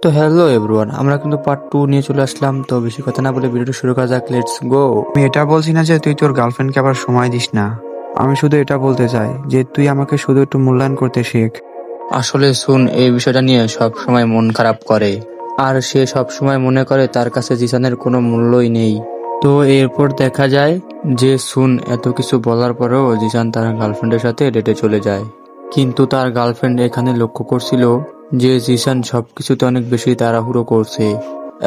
তো hello everyone, আমরা কিন্তু পার্ট 2 নিয়ে চলে আসলাম। তো বেশি কথা না বলে ভিডিওটা শুরু করা যাক, লেটস গো। আমি এটা বলছি না যে তুই তোর গার্লফ্রেন্ডকে আবার সময় দিস না। আমি শুধু এটা বলতে চাই যে তুই আমাকে শুধু একটু মূল্যায়ন করতে শেখ। আসলে শুন, এই বিষয়টা নিয়ে সব সময় মন খারাপ করে, আর সে সব সময় মনে করে তার কাছে জিসানের কোনো মূল্যই নেই। তো এরপর দেখা যায় যে শুন এত কিছু বলার পরেও জিসান তার গার্লফ্রেন্ডের সাথে ডেটে চলে যায়। কিন্তু তার গার্লফ্রেন্ড এখানে লক্ষ্য করছিল যে জিসান সবকিছুতে অনেক বেশি তাড়াহুড়ো করছে,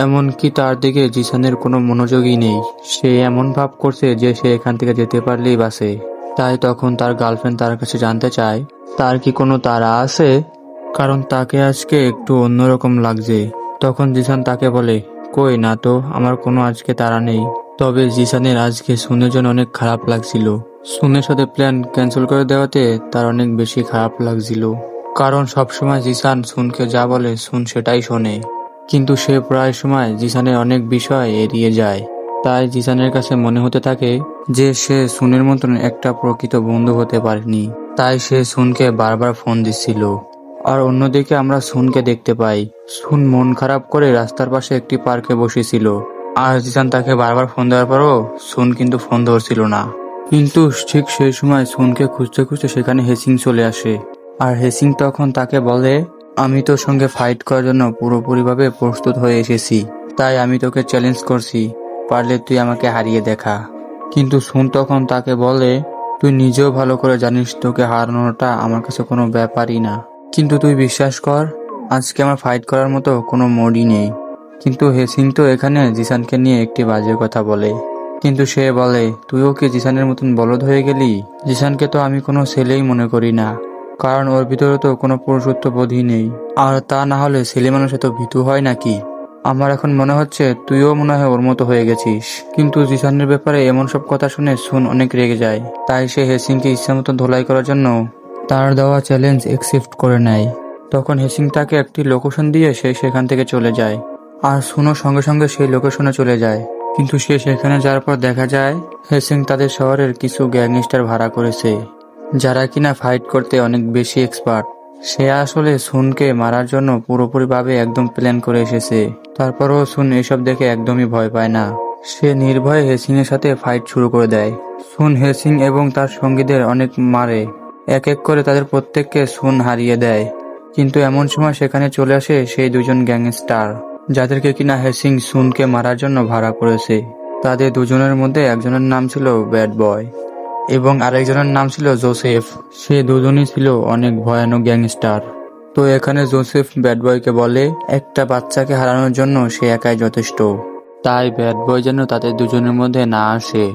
এমনকি তার দিকে জিসানের কোনো মনোযোগই নেই। সে এমন ভাব করছে যে সে এখান থেকে যেতে পারলেই বাসে। তাই তখন তার গার্লফ্রেন্ড তার কাছে জানতে চায় তার কি কোনো তাড়া আছে, কারণ তাকে আজকে একটু অন্যরকম লাগছে। তখন জিসান তাকে বলে, কই না তো, আমার কোনো আজকে তাড়া নেই। তবে জিসানের আজকে সুনের জন্য অনেক খারাপ লাগছিল। সুনের সাথে প্ল্যান ক্যান্সেল করে দেওয়াতে তার অনেক বেশি খারাপ লাগছিল, কারণ সবসময় জিসান সুনকে যা বলে সুন সেটাই শোনে। কিন্তু সে প্রায় সময় জিসানের অনেক বিষয় এড়িয়ে যায়। তাই জিসানের কাছে মনে হতে থাকে যে সে সুনের মতন একটা প্রকৃত বন্ধু হতে পারেনি। তাই সে সুনকে বারবার ফোন দিচ্ছিল। আর অন্যদিকে আমরা সুনকে দেখতে পাই, সুন মন খারাপ করে রাস্তার পাশে একটি পার্কে বসেছিল। আর জিসান তাকে বারবার ফোন দেওয়ার পরও সুন কিন্তু ফোন ধরছিল না। কিন্তু ঠিক সেই সময় সুনকে খুঁজতে খুঁজতে সেখানে হেসিং চলে আসে। আর হেসিং তখন তাকে বলে, আমি তোর সঙ্গে ফাইট করার জন্য পুরোপুরিভাবে প্রস্তুত হয়ে এসেছি। তাই আমি তোকে চ্যালেঞ্জ করছি, পারলে তুই আমাকে হারিয়ে দেখা। কিন্তু সুন তখন তাকে বলে, তুই নিজেও ভালো করে জানিস তোকে হারানোটা আমার কাছে কোনো ব্যাপারই না। কিন্তু তুই বিশ্বাস কর, আজকে আমার ফাইট করার মতো কোনো মোডই নেই। কিন্তু হেসিং তো এখানে জিসানকে নিয়ে একটি বাজে কথা বলে। কিন্তু সে বলে, তুইও কি জিসানের মতন বলদ হয়ে গেলি? জিসানকে তো আমি কোনো ছেলেই মনে করি না, কারণ ওর ভিতরে তো কোনো পুরুষত্ব বোধই নেই। আর তা না হলে ছেলে মানুষ এত ভীতু হয় নাকি? আমার এখন মনে হচ্ছে তুইও মনে হয় ওর মতো হয়ে গেছিস। কিন্তু জিসানের ব্যাপারে এমন সব কথা শুনে সুন অনেক রেগে যায়। তাই সে হেসিংকে ইচ্ছা মতো ধোলাই করার জন্য তার দেওয়া চ্যালেঞ্জ অ্যাকসেপ্ট করে নেয়। তখন হেসিং তাকে একটি লোকেশন দিয়ে সে সেখান থেকে চলে যায়। আর সুনও সঙ্গে সঙ্গে সেই লোকেশনে চলে যায়। কিন্তু সে সেখানে যাওয়ার পর দেখা যায় হেসিং তাদের শহরের কিছু গ্যাংস্টার ভাড়া করেছে, যারা কিনা ফাইট করতে অনেক বেশি এক্সপার্ট। সে আসলে সুনকে মারার জন্য পুরোপুরিভাবে একদম প্ল্যান করে এসেছে। তারপরও সুন এসব দেখে একদমই ভয় পায় না। সে নির্ভয়ে হেসিং এর সাথে ফাইট শুরু করে দেয়। সুন হেসিং এবং তার সঙ্গীদের অনেক মারে। এক এক করে তাদের প্রত্যেককে সুন হারিয়ে দেয়। কিন্তু এমন সময় সেখানে চলে আসে সেই দুজন গ্যাংস্টার, যাদেরকে কিনা হেসিং সুনকে মারার জন্য ভাড়া করেছে। তাদের দুজনের মধ্যে একজনের নাম ছিল ব্যাড বয় এবং আরেকজনের নাম ছিল জোসেফ। সে দুজনই ছিল অনেক ভয়ানক গ্যাংস্টার। তো এখানে জোসেফ ব্যাড বয়কে বলে, একটা বাচ্চাকে হারানোর জন্য সে একাই যথেষ্ট। তাই ব্যাড বয় যেন তাদের দুজনের মধ্যে না আসে।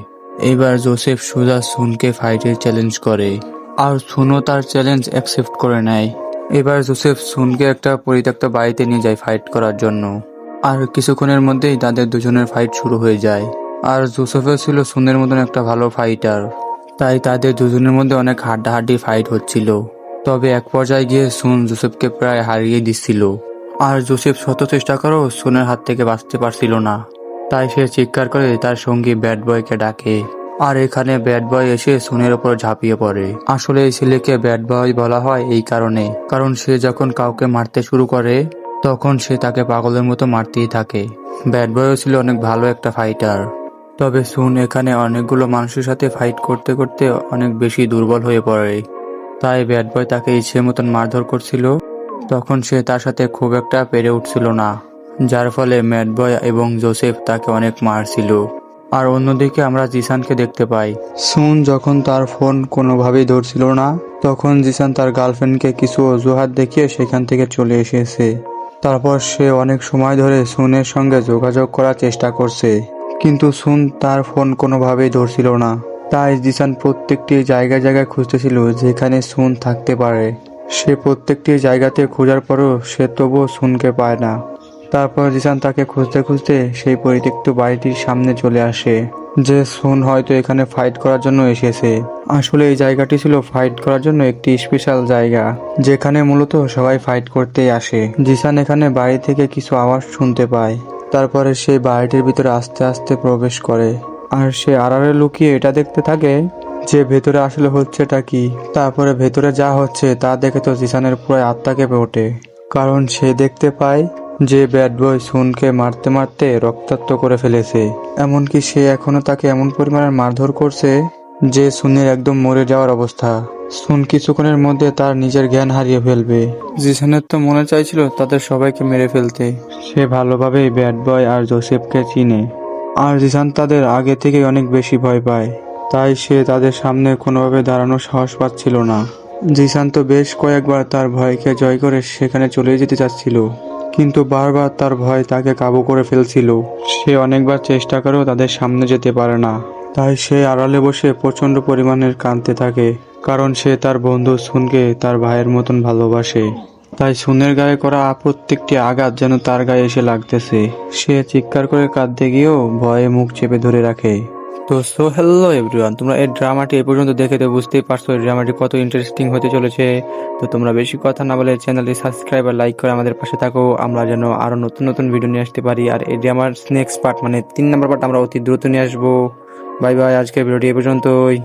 এবার জোসেফ সোজা সুনকে ফাইটের চ্যালেঞ্জ করে, আর সুনও তার চ্যালেঞ্জ অ্যাকসেপ্ট করে নেয়। এবার জোসেফ সুনকে একটা পরিত্যক্ত বাড়িতে নিয়ে যায় ফাইট করার জন্য। আর কিছুক্ষণের মধ্যেই তাদের দুজনের ফাইট শুরু হয়ে যায়। আর জোসেফও ছিল সুনের মতন একটা ভালো ফাইটার। তাই তাদের দুজনের মধ্যে অনেক হাড্ডাহাড্ডি ফাইট হচ্ছিল। তবে এক পর্যায়ে গিয়ে সুন জোসেফকে প্রায় হারিয়ে দিচ্ছিল। আর জোসেফ শত চেষ্টা করেও সুনের হাত থেকে বাঁচতে পারছিল না। তাই সে চিৎকার করে তার সঙ্গী ব্যাড বয়কে ডাকে। আর এখানে ব্যাড বয় এসে সুনের ওপর ঝাঁপিয়ে পড়ে। আসলে এই ছেলেকে ব্যাড বয় বলা হয় এই কারণে, কারণ সে যখন কাউকে মারতে শুরু করে তখন সে তাকে পাগলের মতো মারতেই থাকে। ব্যাড বয়ও ছিল অনেক ভালো একটা ফাইটার। তবে সুন এখানে অনেকগুলো মানুষের সাথে ফাইট করতে করতে অনেক বেশি দুর্বল হয়ে পড়ে। তাই ব্যাড বয় তাকে ইচ্ছে মতন মারধর করছিল। তখন সে তার সাথে খুব একটা পেরে উঠছিল না, যার ফলে ব্যাড বয় এবং জোসেফ তাকে অনেক মারছিল। আর অন্যদিকে আমরা জিসানকে দেখতে পাই। সুন যখন তার ফোন কোনোভাবেই ধরছিল না, তখন জিসান তার গার্লফ্রেন্ডকে কিছু অজুহাত দেখিয়ে সেখান থেকে চলে এসেছে। তারপর সে অনেক সময় ধরে সুনের সঙ্গে যোগাযোগ করার চেষ্টা করছে, কিন্তু সুন তার ফোন কোনোভাবেই ধরছিল না। তাই জিসান প্রত্যেকটি জায়গায় জায়গায় খুঁজতেছিল যেখানে সুন থাকতে পারে। সে প্রত্যেকটি জায়গাতে খোঁজার পরও সে তবুও সুনকে পায় না। তারপর জিসান তাকে খুঁজতে খুঁজতে সেই পরিত্যক্ত বাড়িটির সামনে চলে আসে, যে সুন হয়তো এখানে ফাইট করার জন্য এসেছে। আসলে এই জায়গাটি ছিল ফাইট করার জন্য একটি স্পেশাল জায়গা, যেখানে মূলত সবাই ফাইট করতেই আসে। জিসান এখানে বাড়ি থেকে কিছু আওয়াজ শুনতে পায়। তারপরে সেই বাড়িটির ভিতরে আস্তে আস্তে প্রবেশ করে। আর সে আড়ালে লুকিয়ে এটা দেখতে থাকে যে ভেতরে আসলে হচ্ছেটা কি। তারপরে ভেতরে যা হচ্ছে তা দেখে তো জিসানের পুরো আত্মা কেঁপে ওঠে, কারণ সে দেখতে পায় যে ব্যাড বয় সুনকে মারতে মারতে রক্তাক্ত করে ফেলেছে। এমনকি সে এখনো তাকে এমন পরিমাণের মারধর করছে যে সুনের একদম মরে যাওয়ার অবস্থা। সুন কিছুক্ষণের মধ্যে তার নিজের জ্ঞান হারিয়ে ফেলবে। জিসানের তো মনে চাইছিল তাদের সবাইকে মেরে ফেলতে। সে ভালোভাবেই ব্যাড বয় আর জোসেফকে চিনে, আর জিসান তাদের আগে থেকেই অনেক বেশি ভয় পায়, তাই সে তাদের সামনে কোনোভাবে দাঁড়ানোর সাহস পাচ্ছিল না। জিসান তো বেশ কয়েকবার তার ভয়কে জয় করে সেখানে চলে যেতে চাচ্ছিল, কিন্তু বারবার তার ভয় তাকে কাবু করে ফেলছিল। সে অনেকবার চেষ্টা করেও তাদের সামনে যেতে পারে না, তাই সে আড়ালে বসে প্রচন্ড পরিমাণের কাঁদতে থাকে, কারণ সে তার বন্ধু সুনকে তার ভাইয়ের মতন ভালোবাসে। তাই সুনের গায়ে করা প্রত্যেকটি আঘাত যেন তার গায়ে এসে লাগতেছে। সে চিৎকার করে কাঁদতে গিয়েও ভয়ে মুখ চেপে ধরে রাখে। তো হ্যালো এভরিওয়ান, তোমরা এই ড্রামাটি এ পর্যন্ত দেখে তো বুঝতেই পারছো এই ড্রামাটি কত ইন্টারেস্টিং হতে চলেছে। তো তোমরা বেশি কথা না বলে চ্যানেলটি সাবস্ক্রাইব আর লাইক করে আমাদের পাশে থাকো, আমরা যেন আরো নতুন নতুন ভিডিও নিয়ে আসতে পারি। আর এই ড্রামার নেক্সট পার্ট মানে 3 নম্বর পার্ট আমরা অতি দ্রুত নিয়ে আসবো। বাই বাই, আজকের ভিডিওটি এ পর্যন্তই।